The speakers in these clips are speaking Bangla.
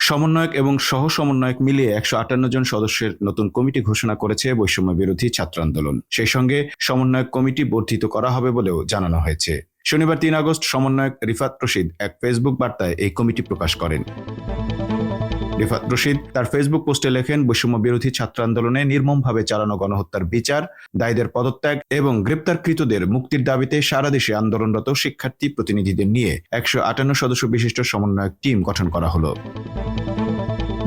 সমন্বয়ক এবং সহ সমন্বয়ক মিলিয়ে 158 জন সদস্যের নতুন কমিটি ঘোষণা করেছে বৈষম্য বিরোধী ছাত্র আন্দোলন। সেই সঙ্গে সমন্বয়ক কমিটি বর্ধিত করা হবে বলেও জানানো হয়েছে। শনিবার 3 আগস্ট সমন্বয়ক রিফাত রশিদ এক ফেসবুক বার্তায় এই কমিটি প্রকাশ করেন। রিফাত রশিদ তার ফেসবুক পোস্টে লেখেন, বৈষম্য বিরোধী ছাত্র আন্দোলনে নির্মমভাবে চালানো গণহত্যার বিচার, দায়ীদের পদত্যাগ এবং গ্রেপ্তারকৃতদের মুক্তির দাবিতে সারা দেশে আন্দোলনরত শিক্ষার্থী প্রতিনিধিদের নিয়ে 158 সদস্য বিশিষ্ট সমন্বয়ক টিম গঠন করা হলো।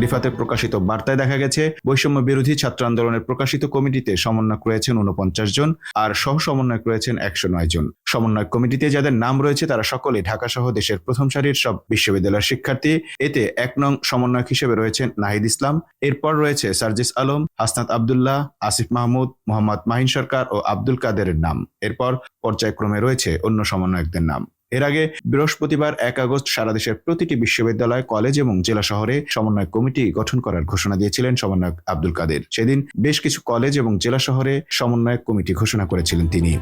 রিফাতের প্রকাশিত বার্তায় দেখা গেছে, বৈষম্য বিরোধী ছাত্র আন্দোলনের প্রকাশিত কমিটিতে সমন্বয়ক রয়েছেন 49 জন আর সহ সমন্বয়ক রয়েছেন 109 জন। সমন্বয়ক কমিটিতে যাদের নাম রয়েছে তারা সকলে ঢাকা সহ দেশের প্রথম সারির সব বিশ্ববিদ্যালয়ের শিক্ষার্থী। এতে 1 নং সমন্বয়ক হিসেবে রয়েছেন নাহিদ ইসলাম, এরপর রয়েছে সার্জিস আলম, হাসনাত আব্দুল্লাহ, আসিফ মাহমুদ, মোহাম্মদ মাহিন সরকার ও আব্দুল কাদেরের নাম। এরপর পর্যায়ক্রমে রয়েছে অন্য সমন্বয়কদের নাম। এর আগে বৃহস্পতিবার 1 আগস্ট সারা দেশের প্রতিটি বিশ্ববিদ্যালয়, কলেজ এবং জেলা শহরে সমন্বয় কমিটি গঠন করার ঘোষণা দিয়েছিলেন সমন্বয়ক আব্দুল কাদের। সেদিন বেশ কিছু কলেজ এবং জেলা শহরে সমন্বয়ক কমিটি ঘোষণা করেছিলেন তিনি।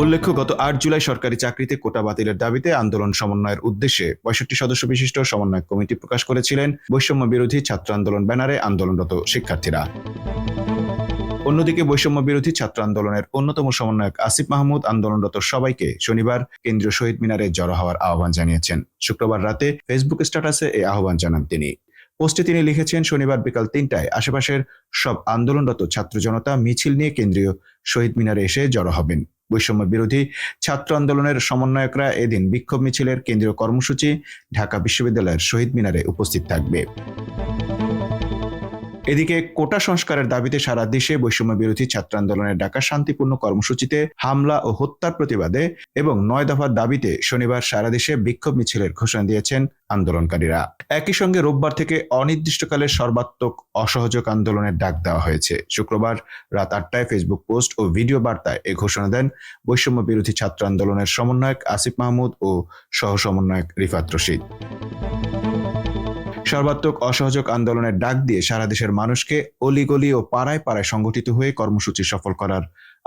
উল্লেখ্য, গত 8 জুলাই সরকারি চাকরিতে কোটা বাতিলের দাবিতে আন্দোলন সমন্বয়ের উদ্দেশ্যে 65 সদস্য বিশিষ্ট সমন্বয়ক কমিটি প্রকাশ করেছিলেন বৈষম্য বিরোধী ছাত্র আন্দোলন ব্যানারে আন্দোলনরত শিক্ষার্থীরা। অন্যদিকে বৈষম্য বিরোধী ছাত্র আন্দোলনের অন্যতম সমন্বয়ক আসিফ মাহমুদ আন্দোলনরত সবাইকে শনিবার কেন্দ্রীয় শহীদ মিনারে জড়ো হওয়ার আহ্বান জানিয়েছেন। শুক্রবার রাতে ফেসবুক স্ট্যাটাসে এই আহ্বান জানান তিনি। পোস্টে তিনি লিখেছেন, শনিবার বিকাল 3টায় আশেপাশের সব আন্দোলনরত ছাত্র জনতা মিছিল নিয়ে কেন্দ্রীয় শহীদ মিনারে এসে জড়ো হবেন। বৈষম্য বিরোধী ছাত্র আন্দোলনের সমন্বয়করা এদিন বিক্ষোভ মিছিলের কেন্দ্রীয় কর্মসূচি ঢাকা বিশ্ববিদ্যালয়ের শহীদ মিনারে উপস্থিত থাকবে। এদিকে কোটা সংস্কারের দাবিতে সারা দেশে বৈষম্য বিরোধী ছাত্র আন্দোলনের ডাকা শান্তিপূর্ণ কর্মসূচিতে হামলা ও হত্যার প্রতিবাদে এবং 9 দফার দাবিতে শনিবার সারা দেশে বিক্ষোভ মিছিলের ঘোষণা দিয়েছেন আন্দোলনকারীরা। একই সঙ্গে রোববার থেকে অনির্দিষ্টকালের সর্বাত্মক অসহযোগ আন্দোলনের ডাক দেওয়া হয়েছে। শুক্রবার রাত 8টায় ফেসবুক পোস্ট ও ভিডিও বার্তায় এ ঘোষণা দেন বৈষম্য বিরোধী ছাত্র আন্দোলনের সমন্বয়ক আসিফ মাহমুদ ও সহ সমন্বয়ক রিফাত রশিদ। সর্বাত্মক অসহযোগ আন্দোলনের ডাক দিয়ে সারা দেশের মানুষকে অলিগলি ও পাড়ায় পাড়ায় সংগঠিত হয়ে কর্মসূচি সফল করার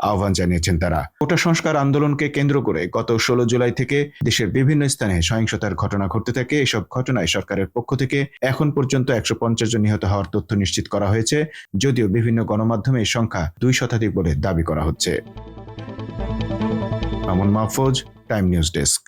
আহ্বান জানিয়েছেন তারা। কোটা সংস্কার আন্দোলনকে কেন্দ্র করে গত 16 জুলাই থেকে দেশের বিভিন্ন স্থানে সহিংসতার ঘটনা ঘটতে থাকে। এসব ঘটনায় সরকারের পক্ষ থেকে এখন পর্যন্ত 150 জন নিহত হওয়ার তথ্য নিশ্চিত করা হয়েছে, যদিও বিভিন্ন গণমাধ্যমে এই সংখ্যা 2 শতাধিক বলে দাবি করা হচ্ছে। Mamun Mahfuz, time news desk.